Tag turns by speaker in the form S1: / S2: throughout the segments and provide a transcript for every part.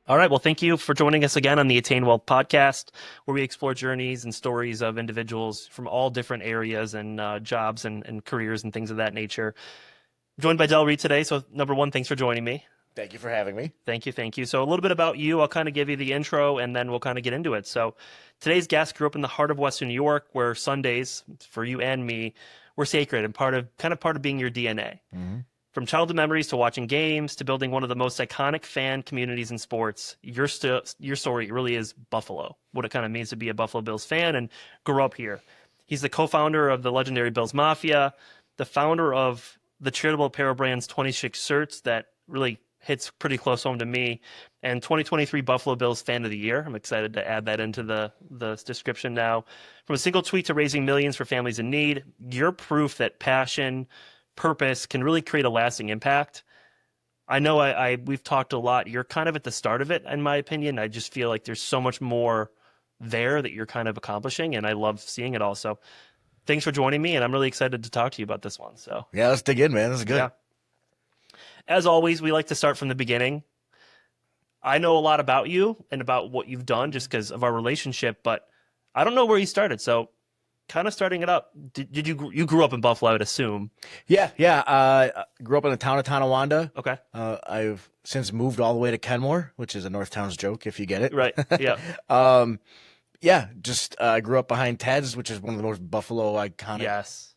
S1: All right. Well, thank you for joining us again on the Attain Wealth Podcast, where we explore journeys and stories of individuals from all different areas and jobs and careers and things of that nature. I'm joined by Reid today. So, number one, thanks for joining me.
S2: Thank you for having me.
S1: Thank you. Thank you. So, a little bit about you. I'll kind of give you the intro and then we'll kind of get into it. So, today's guest grew up in the heart of Western New York, where Sundays, for you and me, were sacred and part of being your DNA.
S2: Mm-hmm.
S1: From childhood memories to watching games to building one of the most iconic fan communities in sports, your story really is Buffalo, what it kind of means to be a Buffalo Bills fan and grow up here. He's the co-founder of the legendary Bills Mafia, the founder of the charitable apparel brand's 26 shirts that really hits pretty close home to me, and 2023 Buffalo Bills Fan of the Year. I'm excited to add that into the description now. From a single tweet to raising millions for families in need, you're proof that passion, purpose can really create a lasting impact. I know we've talked a lot. You're kind of at the start of it, in my opinion. I just feel like there's so much more there that you're kind of accomplishing, and I love seeing it all. So thanks for joining me, and I'm really excited to talk to you about this one. So
S2: yeah, let's dig in, man. This is good.
S1: Yeah. As always, we like to start from the beginning. I know a lot about you and about what you've done just because of our relationship, but I don't know where you started. So kind of starting it up, did you grew up in Buffalo, I would assume?
S2: Yeah. Grew up in the town of Tonawanda.
S1: Okay.
S2: I've since moved all the way to Kenmore, which is a North Towns joke, if you get it.
S1: Right. Yeah.
S2: Just grew up behind Ted's, which is one of the most Buffalo iconic,
S1: Yes.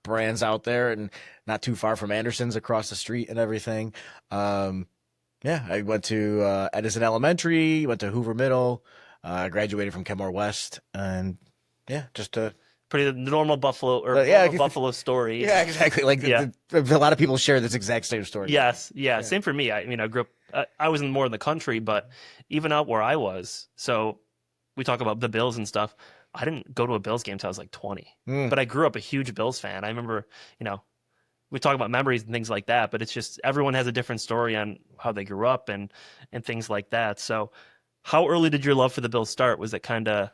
S2: brands out there, and not too far from Anderson's across the street and everything. I went to Edison Elementary, went to Hoover Middle, graduated from Kenmore West, and just
S1: pretty normal Buffalo Buffalo story.
S2: Yeah, exactly. Like a lot of people share this exact same story.
S1: Yes, yeah. Same for me. I grew up. I was more in the country, but even out where I was. So we talk about the Bills and stuff. I didn't go to a Bills game until I was like 20, but I grew up a huge Bills fan. I remember, we talk about memories and things like that, but it's just everyone has a different story on how they grew up and things like that. So how early did your love for the Bills start? Was it kind of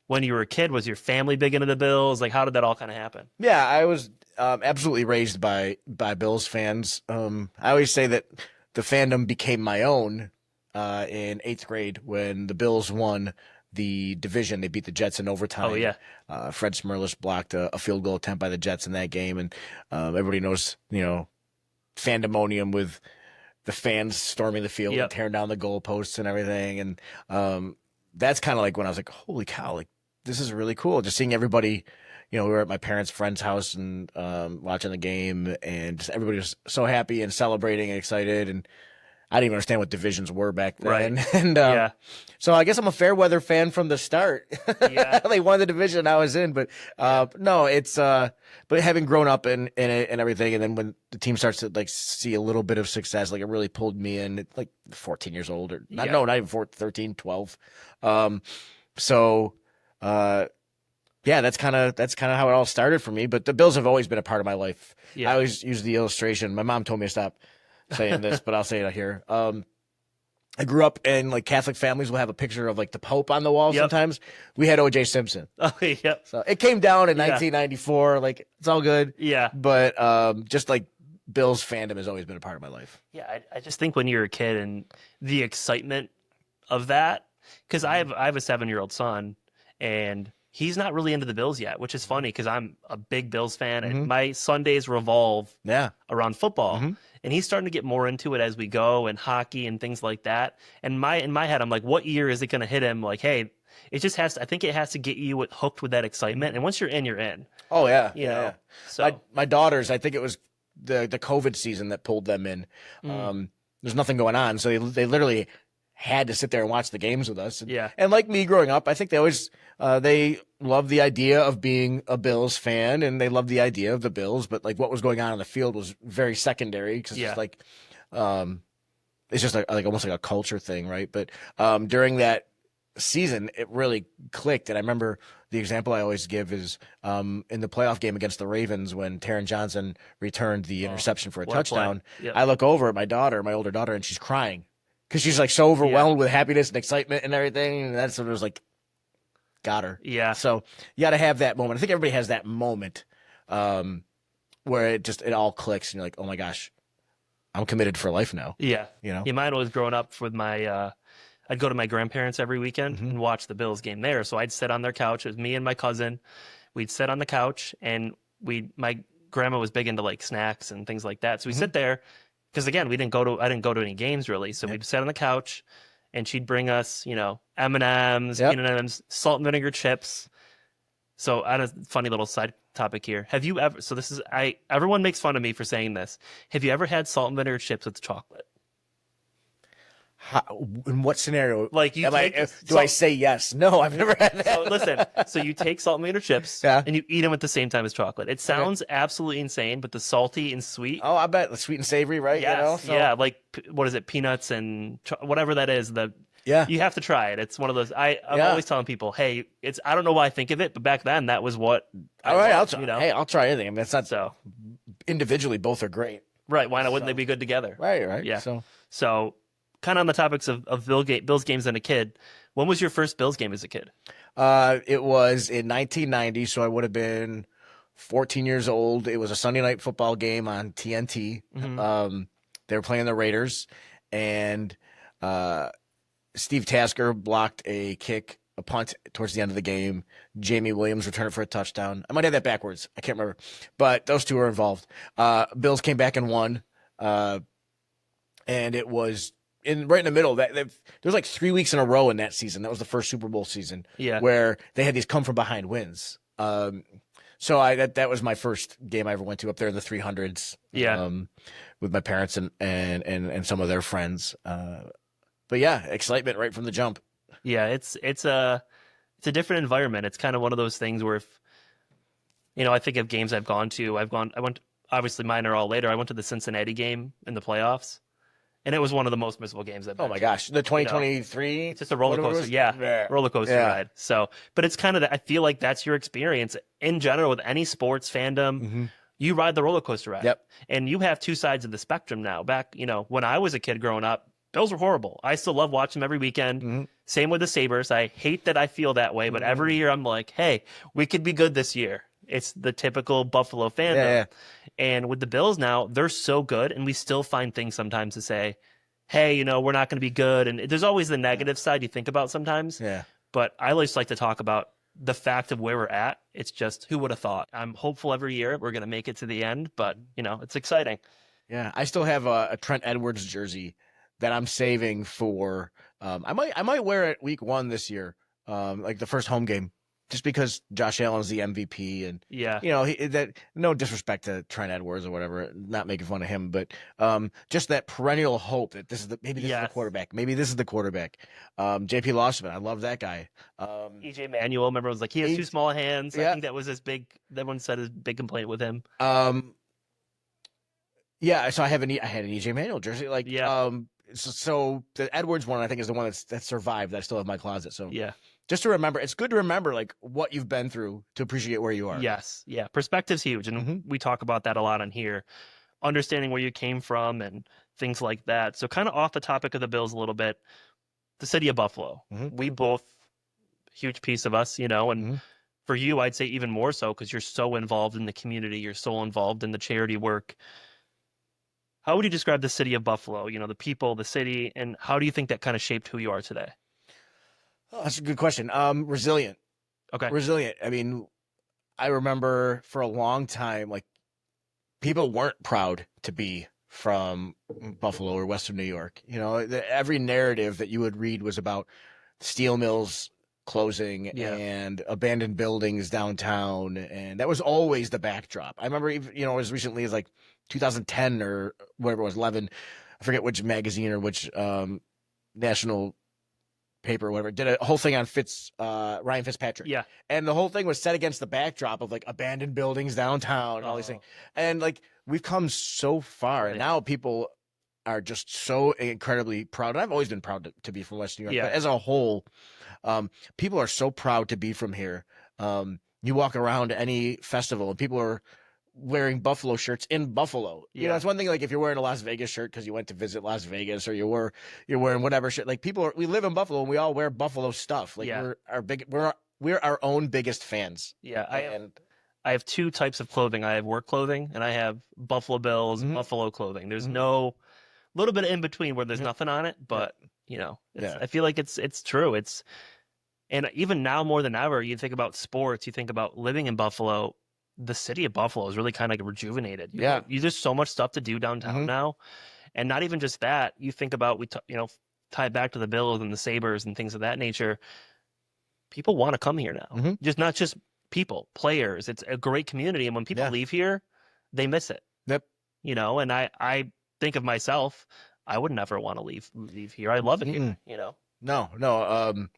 S1: when you were a kid? Was your family big into the Bills? Like, how did that all kind of happen?
S2: Yeah, I was absolutely raised by Bills fans. I always say that the fandom became my own in 8th grade when the Bills won the division. They beat the Jets in overtime.
S1: Oh, yeah.
S2: Fred Smirlish blocked a field goal attempt by the Jets in that game, and everybody knows, fandemonium with the fans storming the field and tearing down the goalposts and everything. And that's kind of like when I was like, holy cow, like, this is really cool. Just seeing everybody, we were at my parents' friend's house and watching the game, and just everybody was so happy and celebrating and excited. And I didn't even understand what divisions were back then.
S1: Right.
S2: And so I guess I'm a fair weather fan from the start.
S1: Yeah.
S2: They won the division I was in, but no, it's but having grown up in it and everything, and then when the team starts to like see a little bit of success, like it really pulled me in at like 14 years old, or not even 13, 12. That's kind of how it all started for me. But the Bills have always been a part of my life.
S1: Yeah.
S2: I always use the illustration. My mom told me to stop saying this, but I'll say it here. I grew up in like Catholic families will have a picture of like the Pope on the wall. Sometimes we had O.J. Simpson.
S1: Oh, yeah.
S2: So it came down in 1994. Like, it's all good.
S1: Yeah.
S2: But just like Bills fandom has always been a part of my life.
S1: Yeah. I just think when you're a kid and the excitement of that, because I have a 7-year-old son, and he's not really into the Bills yet, which is funny because I'm a big Bills fan, and my Sundays revolve around football. And he's starting to get more into it as we go, and hockey and things like that. And in my head, I'm like, what year is it going to hit him? Like, hey, it just has to, I think it has to get you hooked with that excitement. And once you're in, you're in.
S2: Oh, yeah.
S1: You know? So
S2: my daughters, I think it was the COVID season that pulled them in. There's nothing going on. So they literally had to sit there and watch the games with us. And like me growing up, I think they always they love the idea of being a Bills fan, and they love the idea of the Bills, but like what was going on the field was very secondary because it's like it's just like almost like a culture thing, right? But during that season, it really clicked. And I remember the example I always give is in the playoff game against the Ravens when Taron Johnson returned the interception for a touchdown. I look over at my older daughter, and she's crying because she's like so overwhelmed with happiness and excitement and everything. And that's what it was like, got her.
S1: Yeah.
S2: So you got to have that moment. I think everybody has that moment where it all clicks and you're like, oh my gosh, I'm committed for life now.
S1: Yeah.
S2: You know?
S1: Yeah, mine was growing up with my, I'd go to my grandparents every weekend and watch the Bills game there. So I'd sit on their couch. It was me and my cousin. We'd sit on the couch, and my grandma was big into like snacks and things like that. So we sit there because, again, I didn't go to any games really. So we'd sit on the couch, and she'd bring us, M&Ms, peanut M&Ms, salt and vinegar chips. So I had a funny little side topic here. Have you ever, so this is, everyone makes fun of me for saying this. Have you ever had salt and vinegar chips with chocolate?
S2: In what scenario?
S1: Like do
S2: I say yes? No, I've never had that.
S1: So listen, so you take salt and vinegar chips and you eat them at the same time as chocolate. It sounds absolutely insane, but the salty and sweet.
S2: Oh, I bet the sweet and savory, right?
S1: Yes, yeah, like what is it? Peanuts and whatever that is. You have to try it. It's one of those. I'm always telling people, hey, I don't know why I think of it, but back then that was what.
S2: I'll try. Hey, I'll try anything. I mean, it's not
S1: so.
S2: Individually, both are great.
S1: Right? Why not? Wouldn't they be good together?
S2: Right.
S1: Yeah.
S2: So
S1: kind of on the topics of Bills games as a kid. When was your first Bills game as a kid?
S2: It was in 1990, so I would have been 14 years old. It was a Sunday night football game on TNT. They were playing the Raiders, and Steve Tasker blocked a punt towards the end of the game. Jamie Williams returned it for a touchdown. I might have that backwards. I can't remember, but those two were involved. Bills came back and won, and it was right in the middle. There was like 3 weeks in a row in that season. That was the first Super Bowl season, where they had these come from behind wins. So that was my first game I ever went to up there in the 300s. With my parents and some of their friends. But yeah, excitement right from the jump.
S1: Yeah, it's a different environment. It's kind of one of those things where if I think of games I've gone to. I went, obviously mine are all later. I went to the Cincinnati game in the playoffs, and it was one of the most miserable games I've been to.
S2: Oh my gosh, the 2023.
S1: It's just a roller coaster. Roller coaster ride. So, but it's kind of I feel like that's your experience in general with any sports fandom. You ride the roller coaster ride.
S2: Yep.
S1: And you have two sides of the spectrum now. Back, when I was a kid growing up, Bills were horrible. I still love watching them every weekend. Same with the Sabres. I hate that I feel that way, but every year I'm like, hey, we could be good this year. It's the typical Buffalo fandom.
S2: Yeah.
S1: And with the Bills now, they're so good, and we still find things sometimes to say, hey, we're not going to be good. And there's always the negative side you think about sometimes.
S2: Yeah.
S1: But I always like to talk about the fact of where we're at. It's just, who would have thought? I'm hopeful every year we're going to make it to the end, but, it's exciting.
S2: Yeah, I still have a Trent Edwards jersey that I'm saving for. I might wear it week 1 this year, like the first home game, just because Josh Allen's the MVP, and that no disrespect to Trent Edwards or whatever, not making fun of him, but just that perennial hope that this is the quarterback. Maybe this is the quarterback. JP Losman, I love that guy.
S1: EJ Manuel, remember, was like he has too small hands. I think that was his big. That one said his big complaint with him.
S2: Yeah, so I had an EJ Manuel jersey, So the Edwards one, I think, is the one that survived. That I still have in my closet. So just to remember, it's good to remember like what you've been through to appreciate where you are.
S1: Yes, yeah, perspective's huge, and we talk about that a lot on here. Understanding where you came from and things like that. So kind of off the topic of the Bills a little bit, the city of Buffalo. We both huge piece of us, and for you, I'd say even more so because you're so involved in the community. You're so involved in the charity work. How would you describe the city of Buffalo? The people, the city, and how do you think that kind of shaped who you are today?
S2: Oh, that's a good question. Resilient.
S1: Okay.
S2: Resilient. I mean, I remember for a long time, like, people weren't proud to be from Buffalo or Western New York. Every narrative that you would read was about steel mills closing and abandoned buildings downtown, and that was always the backdrop. I remember even, as recently as like 2010 or whatever it was, 11, I forget which magazine or which national paper or whatever, did a whole thing on Ryan Fitzpatrick.
S1: Yeah.
S2: And the whole thing was set against the backdrop of like abandoned buildings downtown and all these things. And like, we've come so far, and now people are just so incredibly proud. And I've always been proud to be from West New York, but as a whole, people are so proud to be from here. You walk around any festival and people are wearing Buffalo shirts in Buffalo. It's one thing like if you're wearing a Las Vegas shirt because you went to visit Las Vegas, or you're wearing whatever shirt. Like, we live in Buffalo and we all wear Buffalo stuff. Like, we're our own biggest fans.
S1: Yeah, I have two types of clothing. I have work clothing and I have Buffalo Bills, Buffalo clothing. There's no little bit in between where there's nothing on it, but I feel like it's true. And even now more than ever, you think about sports, you think about living in Buffalo. The city of Buffalo is really kind of rejuvenated. You there's so much stuff to do downtown now, and not even just that. You think about tie it back to the Bills and the Sabres and things of that nature. People want to come here now, just not just people, players. It's a great community, and when people leave here, they miss it.
S2: Yep.
S1: And I think of myself, I would never want to leave here. I love it here.
S2: No.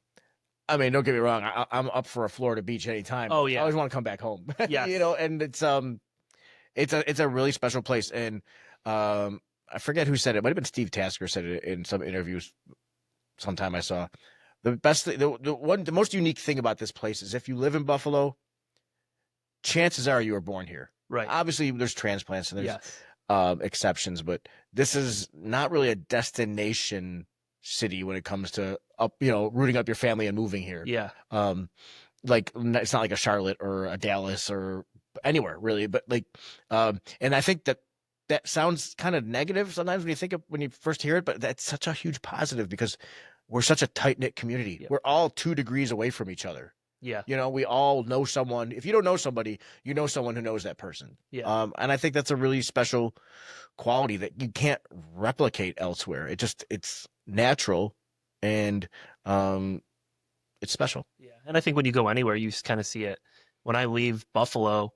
S2: I mean, don't get me wrong. I'm up for a Florida beach anytime.
S1: Oh yeah,
S2: I always want to come back home.
S1: Yeah,
S2: and it's a really special place. And I forget who said it. It might have been Steve Tasker said it in some interviews. Sometime I saw the best thing, the most unique thing about this place is if you live in Buffalo, chances are you were born here.
S1: Right.
S2: Obviously, there's transplants and there's exceptions, but this is not really a destination city when it comes to rooting up your family and moving here.
S1: Yeah.
S2: Like it's not like a Charlotte or a Dallas or anywhere really, but and I think that sounds kind of negative sometimes when you first hear it, but that's such a huge positive because we're such a tight-knit community. Yep. We're all 2 degrees away from each other.
S1: Yeah.
S2: We all know someone. If you don't know somebody, you know someone who knows that person.
S1: Yeah.
S2: And I think that's a really special quality that you can't replicate elsewhere. It's natural and it's special.
S1: Yeah. And I think when you go anywhere, you kind of see it. When I leave Buffalo,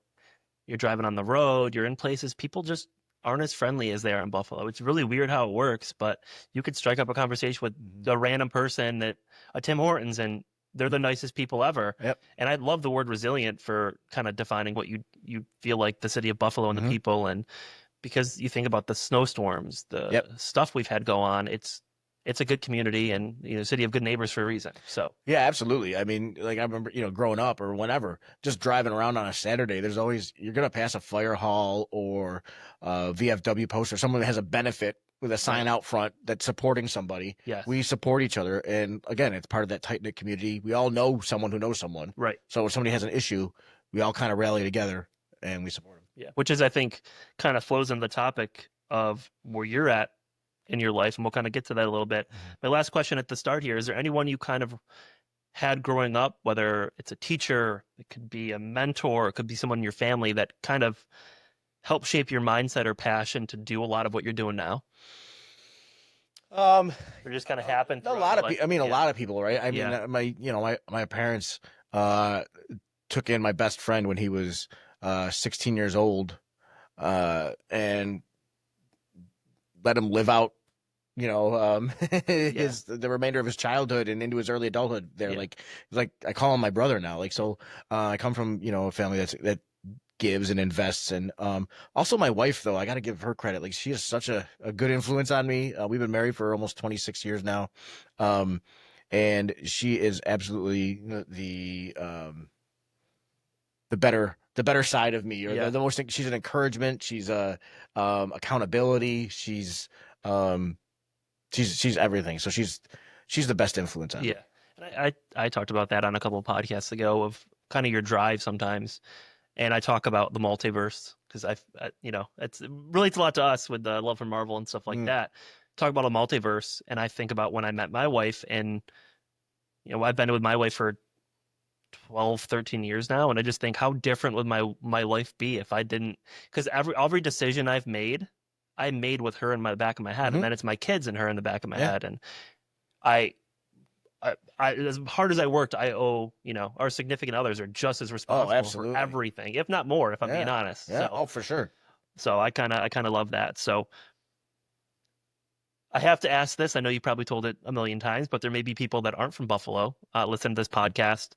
S1: you're driving on the road, you're in places, people just aren't as friendly as they are in Buffalo. It's really weird how it works, but you could strike up a conversation with a random person at Tim Hortons and they're the nicest people ever.
S2: Yep.
S1: And I love the word resilient for kind of defining what you feel like the city of Buffalo and the people. And because you think about the snowstorms, the stuff we've had go on, it's a good community and city of good neighbors for a reason. So
S2: yeah, absolutely. I mean, I remember growing up or whenever, just driving around on a Saturday, there's always you're gonna pass a fire hall or a VFW post or someone that has a benefit with a sign out front that's supporting somebody.
S1: Yes.
S2: We support each other, and again, it's part of that tight knit community. We all know someone who knows someone,
S1: right?
S2: So if somebody has an issue, we all kind of rally together and we support them.
S1: Yeah, which is I think kind of flows into the topic of where you're at in your life, and we'll kind of get to that a little bit. My last question at the start here, is there anyone you kind of had growing up, whether it's a teacher, it could be a mentor, it could be someone in your family that kind of helped shape your mindset or passion to do a lot of what you're doing now? Or just kind of happened?
S2: A lot of people, a lot of people, right? I mean, my parents took in my best friend when he was 16 years old and let him live out, the remainder of his childhood and into his early adulthood there. Yeah. I call him my brother now. I come from, a family that gives and invests. And also my wife, though, I got to give her credit. She is such a good influence on me. We've been married for almost 26 years now. And she is absolutely the better side of me, or the most. She's an encouragement. She's accountability. She's everything. So she's the best influence on me.
S1: Yeah, and I talked about that on a couple of podcasts ago of kind of your drive sometimes, and I talk about the multiverse because it relates a lot to us with the love for Marvel and stuff like that. Talk about a multiverse, and I think about when I met my wife, and I've been with my wife for 12, 13 years now. And I just think, how different would my life be if I didn't, because every decision I've made, I made with her in the back of my head. And then it's my kids and her in the back of my head. And I, as hard as I worked, I owe, our significant others are just as responsible for everything, if not more, if I'm being honest.
S2: Yeah.
S1: So,
S2: for sure.
S1: So I kind of love that. So I have to ask this. I know you probably told it a million times, but there may be people that aren't from Buffalo listen to this podcast.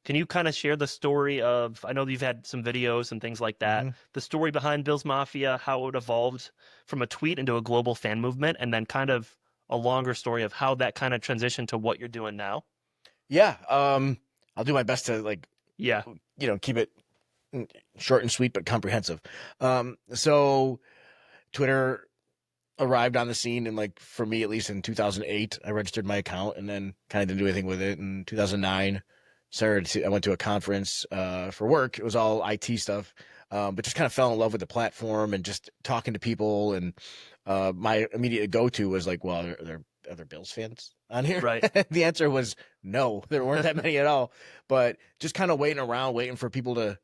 S1: Can you kind of share the story of, I know you've had some videos and things like that, the story behind Bills Mafia, how it evolved from a tweet into a global fan movement, and then kind of a longer story of how that kind of transitioned to what you're doing now?
S2: Yeah. I'll do my best to keep it short and sweet, but comprehensive. So Twitter arrived on the scene, and for me, at least in 2008, I registered my account and then kind of didn't do anything with it. In 2009, I went to a conference for work. It was all IT stuff, but just kind of fell in love with the platform and just talking to people. And my immediate go-to was like, well, are there Bills fans on here?
S1: Right.
S2: The answer was no, there weren't that many at all. But just kind of waiting around, waiting for people to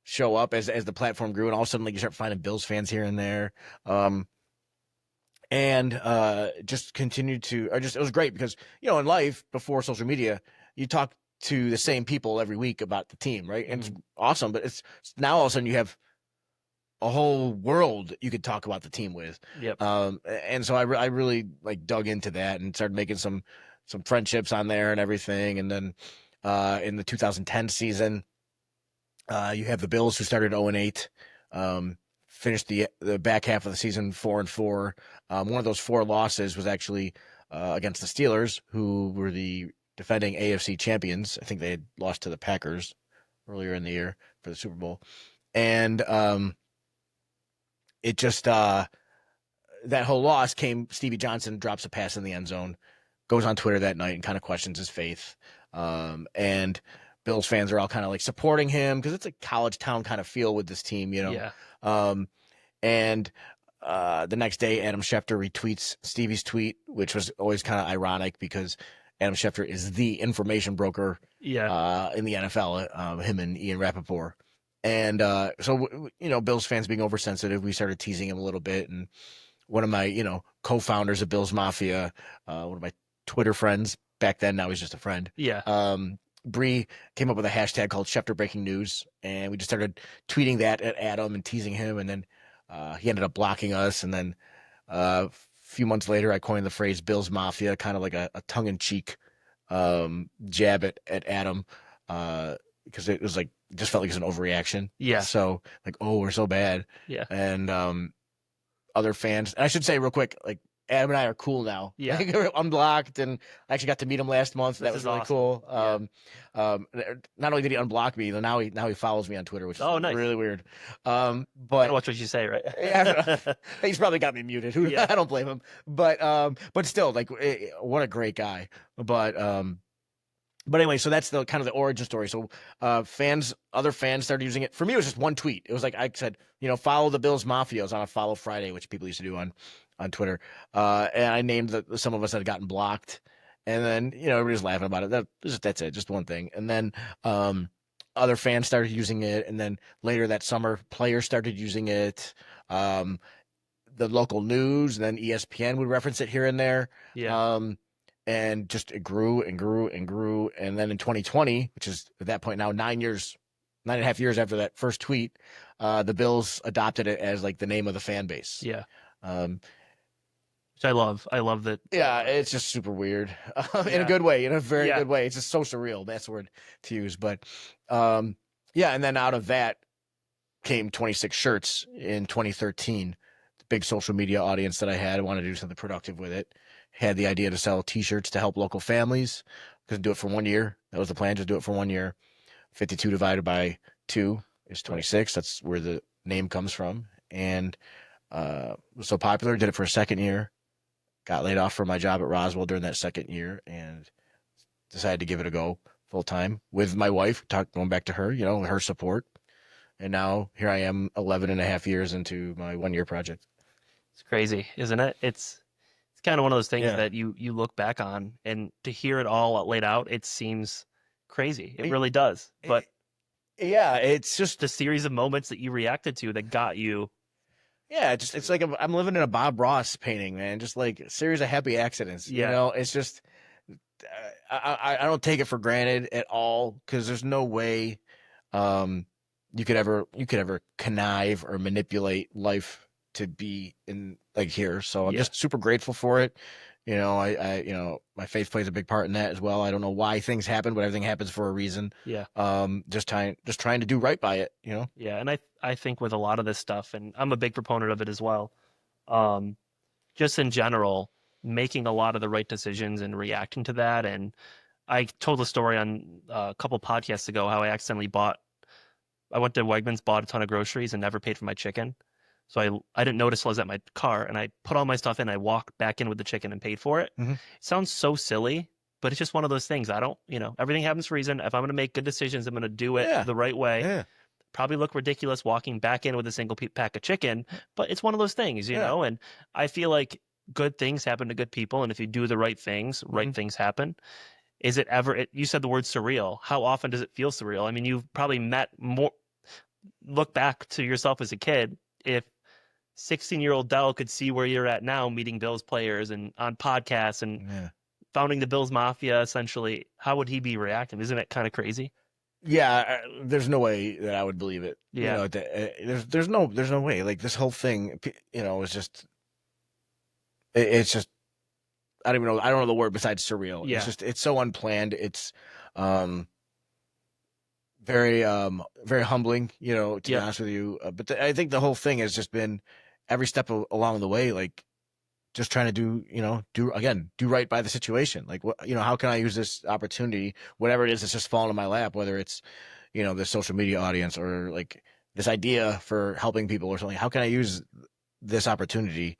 S2: show up as the platform grew, and all of a sudden, like, you start finding Bills fans here and there. And just continued to, it was great because, in life before social media, you talk to the same people every week about the team, right? And it's awesome, but it's now all of a sudden you have a whole world you could talk about the team with.
S1: Yep.
S2: And so I really like dug into that and started making some friendships on there and everything. And then in the 2010 season, you have the Bills, who started 0-8. Finished the back half of the season 4-4. One of those 4 losses was actually against the Steelers, who were the defending AFC champions. I think they had lost to the Packers earlier in the year for the Super Bowl. And it just that whole loss came. Stevie Johnson drops a pass in the end zone, goes on Twitter that night and kind of questions his faith. And Bills fans are all kind of like supporting him because it's a college town kind of feel with this team,
S1: Yeah.
S2: And the next day, Adam Schefter retweets Stevie's tweet, which was always kind of ironic because Adam Schefter is the information broker in the NFL, him and Ian Rappaport. And so, Bills fans being oversensitive, we started teasing him a little bit. And one of my, co-founders of Bills Mafia, one of my Twitter friends back then, now he's just a friend.
S1: Yeah.
S2: Bree came up with a hashtag called Schefter Breaking News, and we just started tweeting that at Adam and teasing him, and then he ended up blocking us. And then a few months later, I coined the phrase Bills Mafia, kind of like a tongue-in-cheek jab at Adam, because it was like, just felt like it was an overreaction.
S1: Yeah.
S2: So like, oh, we're so bad.
S1: Yeah.
S2: And other fans, and I should say real quick, like, Adam and I are cool now.
S1: Yeah.
S2: Like, we're unblocked, and I actually got to meet him last month. That was really
S1: awesome.
S2: cool.
S1: Yeah.
S2: Not only did he unblock me, now he follows me on Twitter, which is
S1: nice.
S2: really weird.
S1: But watch what you say, right?
S2: Yeah, he's probably got me muted. I don't blame him. But still, like, what a great guy. But anyway, so that's the kind of the origin story. So other fans started using it. For me, it was just one tweet. It was like I said, follow the Bills Mafia. It was on a Follow Friday, which people used to do on Twitter. And I named some of us that had gotten blocked. And then, everybody's laughing about it. That's it, just one thing. And then other fans started using it. And then later that summer, players started using it. The local news, and then ESPN would reference it here and there.
S1: Yeah.
S2: And just it grew and grew and grew. And then in 2020, which is at that point now 9.5 years after that first tweet, the Bills adopted it as like the name of the fan base.
S1: Yeah. Which I love. I love that.
S2: Yeah, it's just super weird in a good way, in a very good way. It's just so surreal. That's the word to use. But and then out of that came 26 shirts in 2013. The big social media audience that I had. I wanted to do something productive with it. Had the idea to sell T-shirts to help local families. Couldn't do it for 1 year. That was the plan, to do it for 1 year. 52 divided by 2 is 26. That's where the name comes from. And was so popular, did it for a second year. Got laid off from my job at Roswell during that second year, and decided to give it a go full time with my wife, going back to her, her support. And now here I am 11 and a half years into my 1 year project.
S1: It's crazy, isn't it? It's kind of one of those things that you look back on, and to hear it all laid out, it seems crazy. It really does. But
S2: yeah, it's just
S1: the series of moments that you reacted to that got you.
S2: Yeah, it's like I'm living in a Bob Ross painting, man. Just like a series of happy accidents.
S1: Yeah.
S2: It's just I don't take it for granted at all, because there's no way you could ever connive or manipulate life to be in like here. So I'm just super grateful for it. I my faith plays a big part in that as well. I don't know why things happen, but everything happens for a reason.
S1: Yeah.
S2: Just trying to do right by it,
S1: Yeah, and I think with a lot of this stuff, and I'm a big proponent of it as well, just in general, making a lot of the right decisions and reacting to that. And I told a story on a couple podcasts ago how I went to Wegmans, bought a ton of groceries, and never paid for my chicken. So I didn't notice till I was at my car, and I put all my stuff in. I walked back in with the chicken and paid for it.
S2: Mm-hmm.
S1: It sounds so silly, but it's just one of those things. I don't, everything happens for a reason. If I'm going to make good decisions, I'm going to do it the right way.
S2: Yeah.
S1: Probably look ridiculous walking back in with a single pack of chicken, but it's one of those things, know, and I feel like good things happen to good people. And if you do the right things, right things happen. Is it ever, you said the word surreal. How often does it feel surreal? I mean, you've probably look back to yourself as a kid. If 16-year-old Dell could see where you're at now, meeting Bills players and on podcasts and founding the Bills Mafia, essentially, how would he be reacting? Isn't it kind of crazy?
S2: Yeah, there's no way that I would believe it.
S1: Yeah,
S2: there's no way. Like this whole thing, is just, it's just, I don't even know. I don't know the word besides surreal.
S1: Yeah.
S2: It's so unplanned. It's, very, very humbling, to be honest with you. But I think the whole thing has just been every step along the way, like just trying to do right by the situation. Like, how can I use this opportunity, whatever it is that's just fallen in my lap, whether it's, the social media audience or like this idea for helping people or something. How can I use this opportunity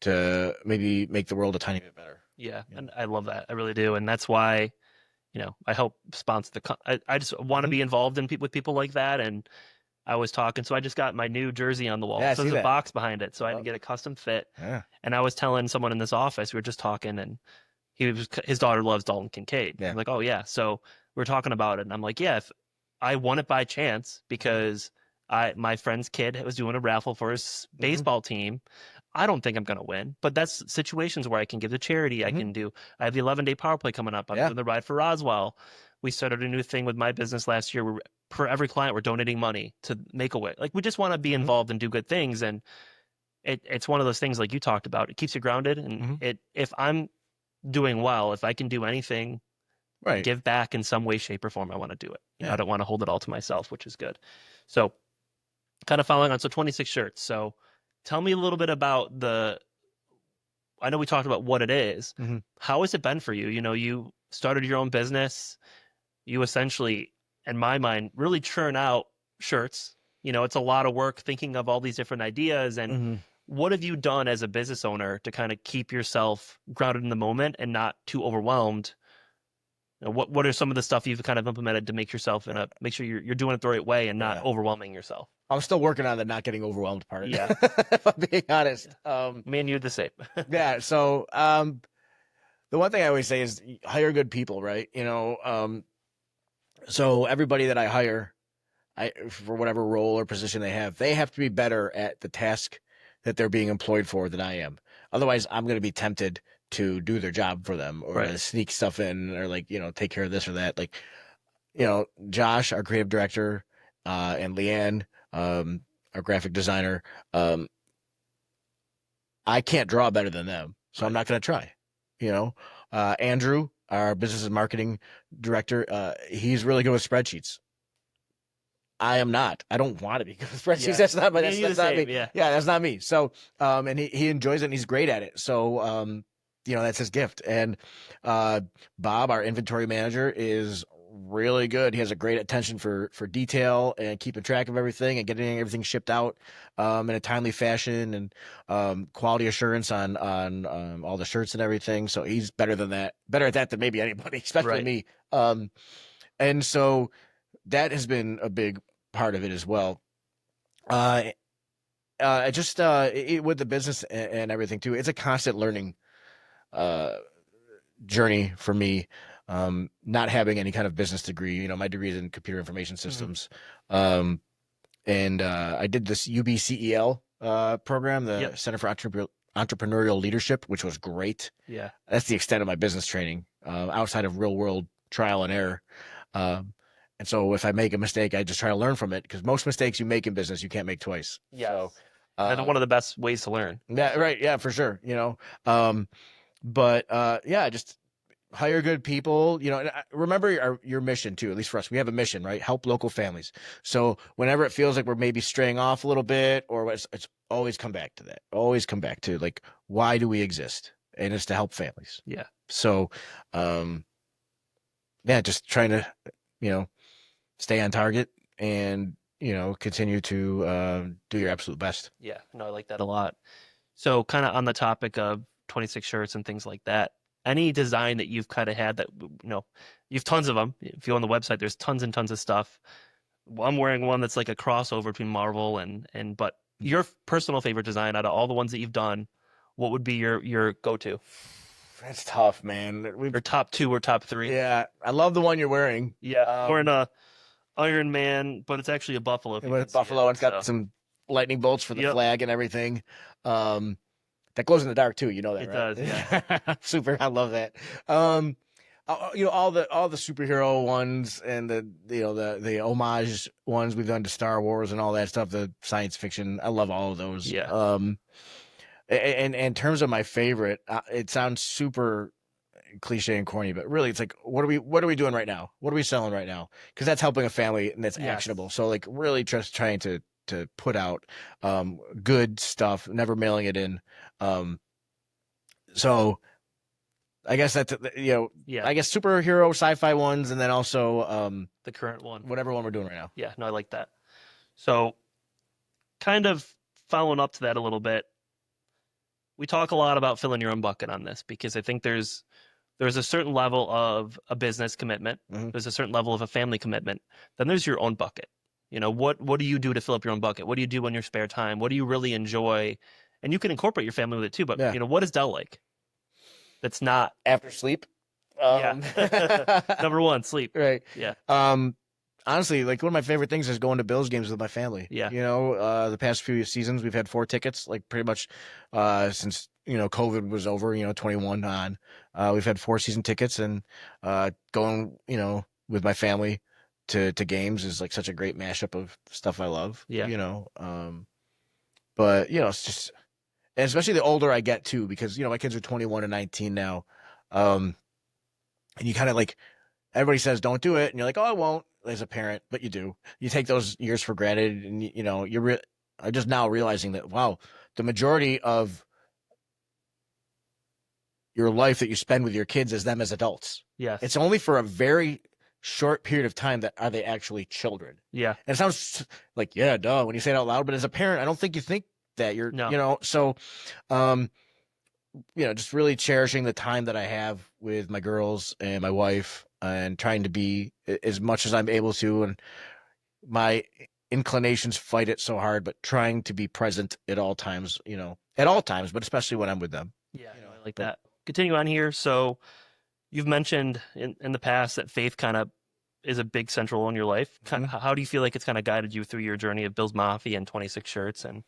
S2: to maybe make the world a tiny bit better?
S1: Yeah. And I love that. I really do. And that's why, I help sponsor I just want to be involved with people like that. And I was talking, so I just got my new jersey on the wall. So there's a box behind it. So I had to get a custom fit.
S2: Yeah.
S1: And I was telling someone in this office, we were just talking, and his daughter loves Dalton Kincaid.
S2: Yeah.
S1: I'm like, oh yeah. So we were talking about it, and I'm like, yeah, if I won it by chance because my friend's kid was doing a raffle for his baseball team. I don't think I'm going to win, but that's situations where I can give to charity. I have the 11-day power play coming up. I'm doing the ride for Roswell. We started a new thing with my business last year where per every client, we're donating money to make a way. Like, we just want to be involved and do good things. And it's one of those things like you talked about. It keeps you grounded. And if I'm doing well, if I can do anything, give back in some way, shape, or form, I want to do it. I don't want to hold it all to myself, which is good. So kind of following on, so 26 shirts. So tell me a little bit about I know we talked about what it is. How has it been for you? You started your own business. You essentially, in my mind, really churn out shirts. It's a lot of work thinking of all these different ideas. And what have you done as a business owner to kind of keep yourself grounded in the moment and not too overwhelmed? What are some of the stuff you've kind of implemented to make yourself make sure you're doing it the right way and not overwhelming yourself?
S2: I'm still working on the not getting overwhelmed part.
S1: Yeah.
S2: If I'm being honest.
S1: Me and you the same.
S2: Yeah. So, the one thing I always say is hire good people, right? So everybody that I hire, for whatever role or position they have to be better at the task that they're being employed for than I am. Otherwise, I'm going to be tempted to do their job for them or to sneak stuff in or take care of this or that. Like, Josh, our creative director, and Leanne, our graphic designer, I can't draw better than them, so I'm not going to try. Andrew, our business and marketing director, he's really good with spreadsheets. I am not. I don't want to be good with spreadsheets.
S1: Yeah.
S2: That's not me.
S1: Yeah,
S2: that's not me. So, and he enjoys it and he's great at it. So, that's his gift. And Bob, our inventory manager, is really good. He has a great attention for detail and keeping track of everything and getting everything shipped out in a timely fashion and quality assurance on all the shirts and everything. So he's better at that than maybe anybody, especially me. And so that has been a big part of it as well. With the business and everything too, it's a constant learning journey for me. Not having any kind of business degree, my degree is in computer information systems. And I did this UBCEL program, the Center for Entrepreneurial Leadership, which was great.
S1: Yeah.
S2: That's the extent of my business training, outside of real world trial and error. And so if I make a mistake, I just try to learn from it, because most mistakes you make in business, you can't make twice.
S1: Yeah.
S2: So,
S1: that's one of the best ways to learn.
S2: Yeah. Right. Yeah, for sure. Just hire good people, and remember your mission too. At least for us, we have a mission, right? Help local families. So whenever it feels like we're maybe straying off a little bit, or it's always come back to that. Always come back to, like, why do we exist? And it's to help families.
S1: Yeah.
S2: So, just trying to, stay on target and, continue to do your absolute best.
S1: Yeah. No, I like that a lot. So kind of on the topic of 26 shirts and things like that, any design that you've kind of had that, you've tons of them. If you go on the website, there's tons and tons of stuff. Well, I'm wearing one that's like a crossover between Marvel but your personal favorite design out of all the ones that you've done, what would be your go-to?
S2: That's tough, man.
S1: Your top 2 or top 3?
S2: Yeah, I love the one you're wearing.
S1: Yeah, wearing a Iron Man, but it's actually a buffalo.
S2: With buffalo, it's got some lightning bolts for the flag and everything. That glows in the dark too. You know that, right?
S1: It does. Yeah.
S2: Super. I love that. All the superhero ones and the homage ones we've done to Star Wars and all that stuff. The science fiction. I love all of those.
S1: Yeah.
S2: And in terms of my favorite, it sounds super cliche and corny, but really it's like, what are we doing right now? What are we selling right now? Because that's helping a family and that's actionable. So like really just trying to put out good stuff, never mailing it in. So I guess that's I guess superhero sci-fi ones, and then also
S1: the current one,
S2: whatever one we're doing right now.
S1: Yeah, no, I like that. So kind of following up to that a little bit, we talk a lot about filling your own bucket on this, because I think there's a certain level of a business commitment. Mm-hmm. There's a certain level of a family commitment. Then there's your own bucket. What do you do to fill up your own bucket? What do you do in your spare time? What do you really enjoy? And you can incorporate your family with it too. But what is Dell like? That's not
S2: after sleep.
S1: Number 1, sleep.
S2: Right.
S1: Yeah.
S2: Honestly, like one of my favorite things is going to Bills games with my family.
S1: Yeah.
S2: The past few seasons we've had 4 tickets, like pretty much since COVID was over. 21 on. We've had 4 season tickets, and going with my family to games is like such a great mashup of stuff I love.
S1: Yeah.
S2: But it's just, and especially the older I get too, because my kids are 21 and 19 now, and you kind of like, everybody says don't do it, and you're like, oh, I won't, as a parent, but you do. You take those years for granted, and I'm just now realizing that, wow, the majority of your life that you spend with your kids is them as adults.
S1: Yes.
S2: It's only for a very short period of time that are they actually children.
S1: Yeah.
S2: And it sounds like, yeah, duh, when you say it out loud, but as a parent, I don't think you think that you're, so, just really cherishing the time that I have with my girls and my wife, and trying to be as much as I'm able to. And my inclinations fight it so hard, but trying to be present at all times, but especially when I'm with them.
S1: Yeah. I like that. Continue on here. So you've mentioned in the past that faith kind of is a big central role in your life. Mm-hmm. How do you feel like it's kind of guided you through your journey of Bills Mafia and 26 shirts? And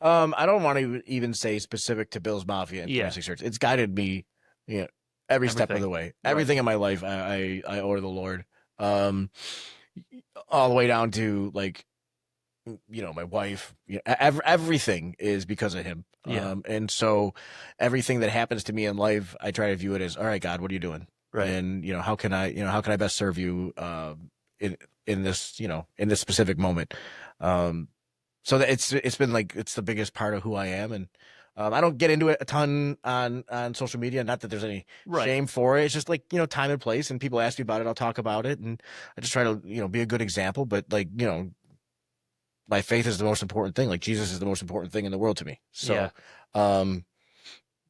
S2: I don't want to even say specific to Bills Mafia and 26 shirts. It's guided me, every step of the way. Right. Everything in my life, I owe to the Lord. All the way down to like, my wife. Everything is because of Him.
S1: Yeah.
S2: And so everything that happens to me in life, I try to view it as, all right, God, what are you doing?
S1: Right.
S2: And how can I best serve you in this in this specific moment. So that it's been like, it's the biggest part of who I am. And I don't get into it a ton on social media. Not that there's any shame for it. It's just like, time and place, and people ask me about it, I'll talk about it. And I just try to, be a good example. But like, my faith is the most important thing. Like Jesus is the most important thing in the world to me.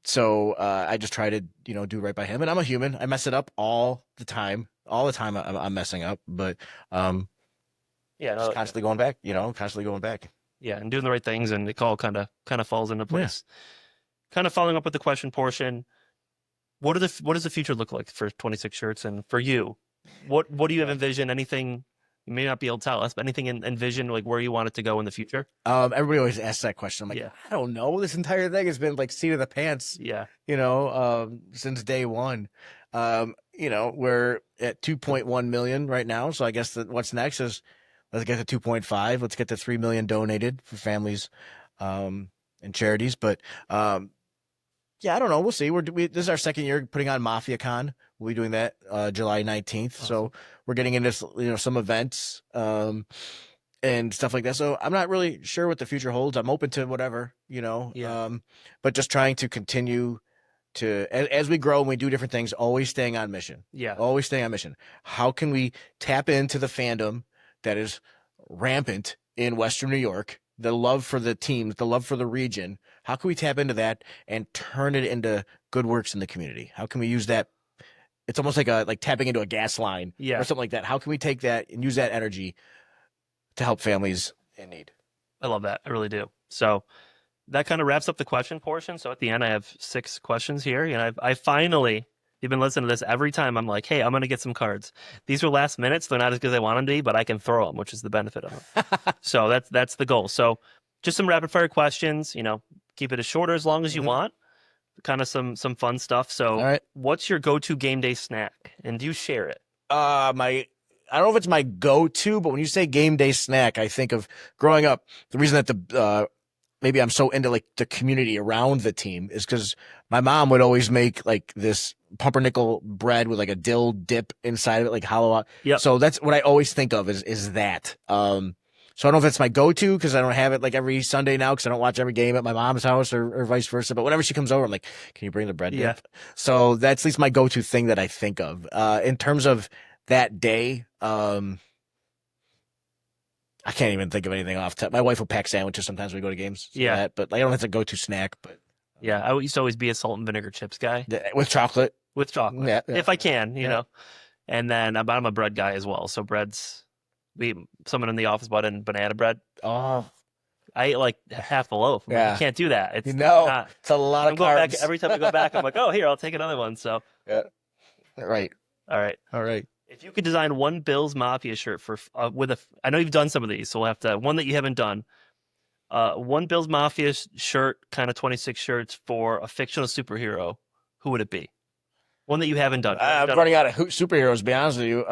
S2: So, I just try to, do right by Him. And I'm a human. I mess it up all the time. I'm messing up, but, just constantly going back, constantly going back.
S1: Yeah. And doing the right things, and it all kind of falls into place. Yeah. Kind of following up with the question portion. What does the future look like for 26 shirts? And for you, what do you have envisioned? Anything you may not be able to tell us, but anything envision like where you want it to go in the future?
S2: Everybody always asks that question. I'm like, I don't know. This entire thing has been like seat of the pants.
S1: Yeah.
S2: Since day one. We're at 2.1 million right now. So I guess what's next is let's get to 2.5. Let's get to 3 million donated for families, and charities. But, I don't know. We'll see. This is our second year putting on Mafia Con. We'll be doing that July 19th. Awesome. So we're getting into some events and stuff like that. So I'm not really sure what the future holds. I'm open to whatever, but just trying to continue to, as we grow and we do different things, always staying on mission.
S1: Yeah.
S2: Always staying on mission. How can we tap into the fandom that is rampant in Western New York, the love for the teams, the love for the region? How can we tap into that and turn it into good works in the community? How can we use that? It's almost like tapping into a gas line or something like that. How can we take that and use that energy to help families in need?
S1: I love that. I really do. So that kind of wraps up the question portion. So at the end, I have 6 questions here. And I finally, you've been listening to this every time. I'm like, hey, I'm going to get some cards. These are last minutes. They're not as good as I want them to be, but I can throw them, which is the benefit of them. So that's the goal. So just some rapid fire questions, keep it as short or as long as you want. Kind of some fun stuff. So
S2: all right.
S1: What's your go-to game day snack? And do you share it?
S2: I don't know if it's my go-to, but when you say game day snack, I think of growing up. The reason that maybe I'm so into like the community around the team is because my mom would always make like this pumpernickel bread with like a dill dip inside of it, like hollow.
S1: Yep.
S2: So that's what I always think of is that. So I don't know if it's my go-to because I don't have it like every Sunday now because I don't watch every game at my mom's house or vice versa. But whenever she comes over, I'm like, can you bring the bread dip? So that's at least my go-to thing that I think of. In terms of that day, I can't even think of anything off the top. My wife will pack sandwiches sometimes when we go to games. But I don't have to go to snack. But
S1: I used to always be a salt and vinegar chips guy.
S2: With chocolate.
S1: Yeah. If I can, you know. And then I'm a bread guy as well. So someone in the office bought in banana bread.
S2: Oh.
S1: I ate like half a loaf. I can't do that. It's
S2: it's a lot of carbs.
S1: Every time I go back, I'm like, oh, here, I'll take another one. So
S2: Right.
S1: All right. If you could design one Bills Mafia shirt I know you've done some of these, so we'll have to one that you haven't done. One Bills Mafia shirt, kind of 26 shirts for a fictional superhero. Who would it be? One that you haven't done.
S2: I'm running out of superheroes, to be honest with you.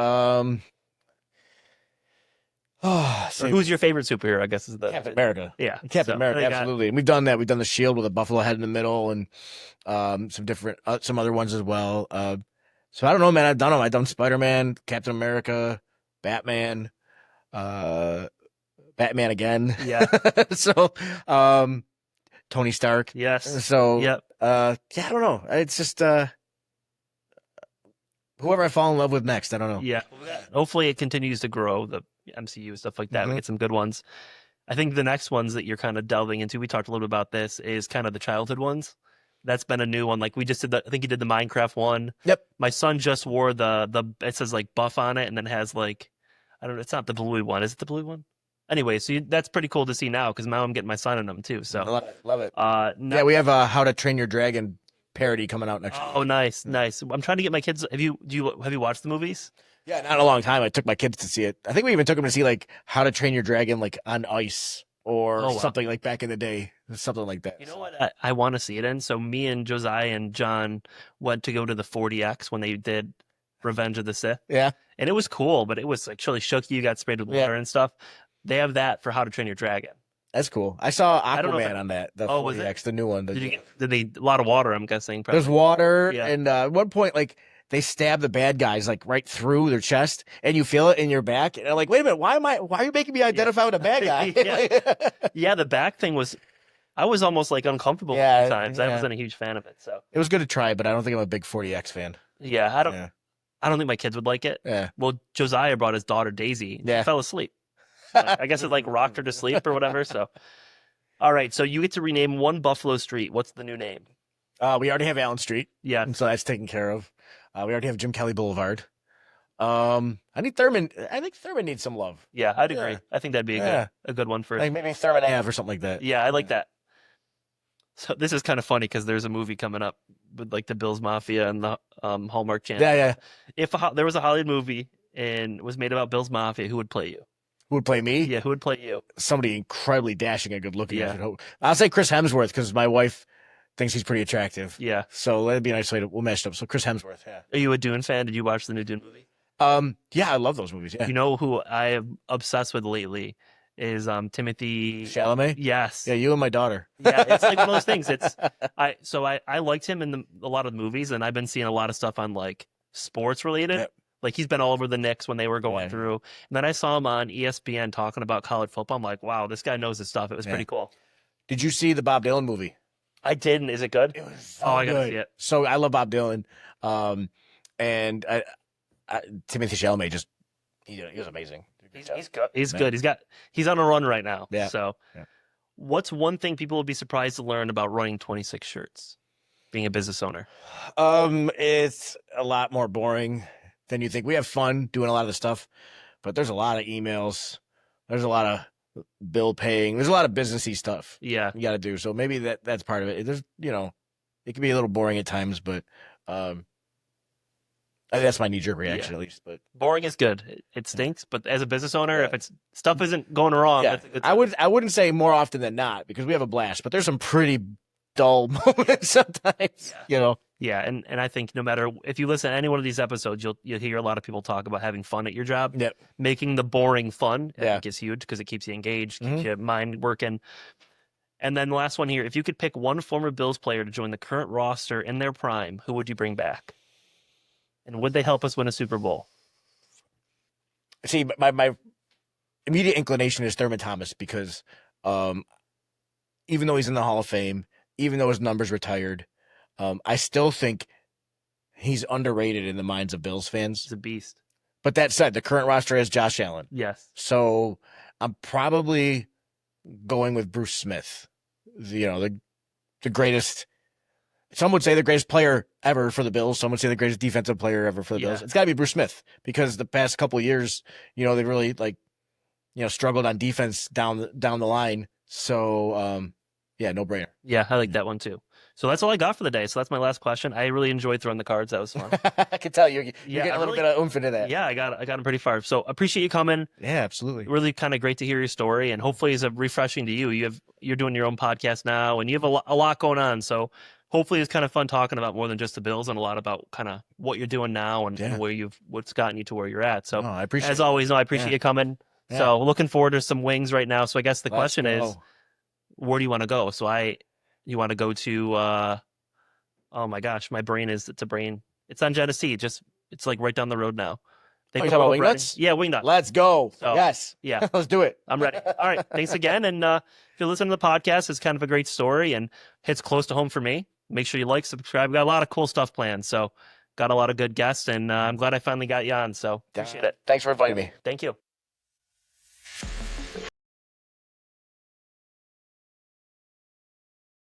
S1: Who's your favorite superhero? I guess is the
S2: Captain America.
S1: Yeah,
S2: Captain America, absolutely. And we've done that. We've done the Shield with a buffalo head in the middle, and some other ones as well. So I don't know, man. I've done them. I've done Spider-Man, Captain America, Batman, Batman again.
S1: Yeah.
S2: So, Tony Stark.
S1: Yes.
S2: So, I don't know. It's just whoever I fall in love with next. I don't know.
S1: Yeah. Hopefully it continues to grow, the MCU and stuff like that. We get some good ones. I think the next ones that you're kind of delving into, we talked a little bit about this, is kind of the childhood ones. That's been a new one. Like we just did I think you did the Minecraft one.
S2: Yep.
S1: My son just wore it says like buff on it and then has like, I don't know, it's not the blue one. Is it the blue one? Anyway, so that's pretty cool to see now because now I'm getting my son in them too. So
S2: love it. We have a How to Train Your Dragon parody coming out next week.
S1: Oh, nice. I'm trying to get my kids. Have you watched the movies?
S2: Yeah, not a long time. I took my kids to see it. I think we even took them to see like How to Train Your Dragon like on ice or something like back in the day, something like that.
S1: You know what I want to see it in? So me and Josiah and John went to go to the 40X when they did Revenge of the Sith.
S2: Yeah.
S1: And it was cool, but it was like really shook you, got sprayed with water and stuff. They have that for How to Train Your Dragon.
S2: That's cool. I saw Aquaman on that. The 40X, the new one.
S1: Did they a lot of water, I'm guessing. Probably.
S2: There's water, and at one point, like, they stab the bad guys, like, right through their chest, and you feel it in your back. And I'm like, wait a minute, why are you making me identify with a bad guy?
S1: The back thing was, I was almost, like, uncomfortable sometimes. I wasn't a huge fan of it, so.
S2: It was good to try, but I don't think I'm a big 40X fan.
S1: Yeah, I don't think my kids would like it.
S2: Yeah.
S1: Well, Josiah brought his daughter, Daisy, and she fell asleep. I guess it like rocked her to sleep or whatever. So, all right. So you get to rename one Buffalo street. What's the new name?
S2: We already have Allen Street.
S1: Yeah.
S2: So that's taken care of. We already have Jim Kelly Boulevard. I need Thurman. I think Thurman needs some love.
S1: Yeah, I'd agree. I think that'd be a good one for
S2: like maybe Thurman Ave or something like that.
S1: Yeah, I like that. So this is kind of funny because there's a movie coming up with like the Bills Mafia and the Hallmark Channel.
S2: Yeah.
S1: If there was a Hollywood movie and was made about Bills Mafia, who would play you?
S2: Who would play me?
S1: Yeah, who would play you?
S2: Somebody incredibly dashing and good looking. Yeah. I'll say Chris Hemsworth because my wife thinks he's pretty attractive.
S1: Yeah.
S2: So that'd be a nice way we'll match it up. So Chris Hemsworth, yeah.
S1: Are you a Dune fan? Did you watch the new Dune movie?
S2: Yeah, I love those movies. Yeah.
S1: You know who I am obsessed with lately is Timothée
S2: Chalamet?
S1: Yes.
S2: Yeah, you and my daughter.
S1: Yeah, it's like one of those things. I liked him in a lot of the movies, and I've been seeing a lot of stuff on like sports related. Yep. Like he's been all over the Knicks when they were going through. And then I saw him on ESPN talking about college football. I'm like, wow, this guy knows his stuff. It was pretty cool.
S2: Did you see the Bob Dylan movie?
S1: I didn't. Is it good?
S2: It was so I gotta see it. So I love Bob Dylan. And Timothée Chalamet just he was amazing.
S1: He's good. He's good. He's on a run right now.
S2: Yeah.
S1: So What's one thing people would be surprised to learn about running 26 shirts, being a business owner?
S2: It's a lot more boring than you think. We have fun doing a lot of the stuff, but there's a lot of emails. There's a lot of bill paying. There's a lot of businessy stuff.
S1: Yeah,
S2: you got to do. So maybe that's part of it. There's, it can be a little boring at times, but that's my knee-jerk reaction at least. But
S1: boring is good. It stinks, but as a business owner, if it's stuff isn't going wrong, that's a good thing.
S2: I wouldn't say more often than not because we have a blast, but there's some pretty dull moments sometimes.
S1: Yeah, and I think no matter if you listen to any one of these episodes, you'll hear a lot of people talk about having fun at your job.
S2: Yep.
S1: Making the boring fun, I think, is huge because it keeps you engaged, keeps your mind working. And then the last one here, if you could pick one former Bills player to join the current roster in their prime, who would you bring back? And would they help us win a Super Bowl?
S2: See, my immediate inclination is Thurman Thomas because even though he's in the Hall of Fame, even though his number's retired, I still think he's underrated in the minds of Bills fans.
S1: He's a beast.
S2: But that said, the current roster has Josh Allen.
S1: Yes.
S2: So I'm probably going with Bruce Smith. The greatest. Some would say the greatest player ever for the Bills. Some would say the greatest defensive player ever for the Bills. It's got to be Bruce Smith because the past couple of years, they really struggled on defense down the line. So, no brainer.
S1: Yeah, I like that one too. So that's all I got for the day. So that's my last question. I really enjoyed throwing the cards. That was fun.
S2: I can tell you're getting a little bit of oomph into that.
S1: Yeah, I got them pretty far. So appreciate you coming.
S2: Yeah, absolutely.
S1: Really kind of great to hear your story, and hopefully it's refreshing to you. You're doing your own podcast now, and you have a lot going on. So hopefully it's kind of fun talking about more than just the Bills and a lot about kind of what you're doing now and what's gotten you to where you're at. So
S2: I appreciate
S1: as always, I appreciate you coming. Yeah. So looking forward to some wings right now. So I guess the question is, where do you want to go? So you want to go to, oh my gosh, my brain is, it's on Genesee. It's like right down the road now.
S2: You talking about Wingnuts?
S1: Yeah, Wingnuts.
S2: Let's go.
S1: So,
S2: yes.
S1: Yeah.
S2: Let's do it.
S1: I'm ready. All right. Thanks again. And if you listen to the podcast, it's kind of a great story and hits close to home for me. Make sure you like, subscribe. We got a lot of cool stuff planned. So got a lot of good guests, and I'm glad I finally got you on. So appreciate it.
S2: Thanks for inviting me.
S1: Thank you.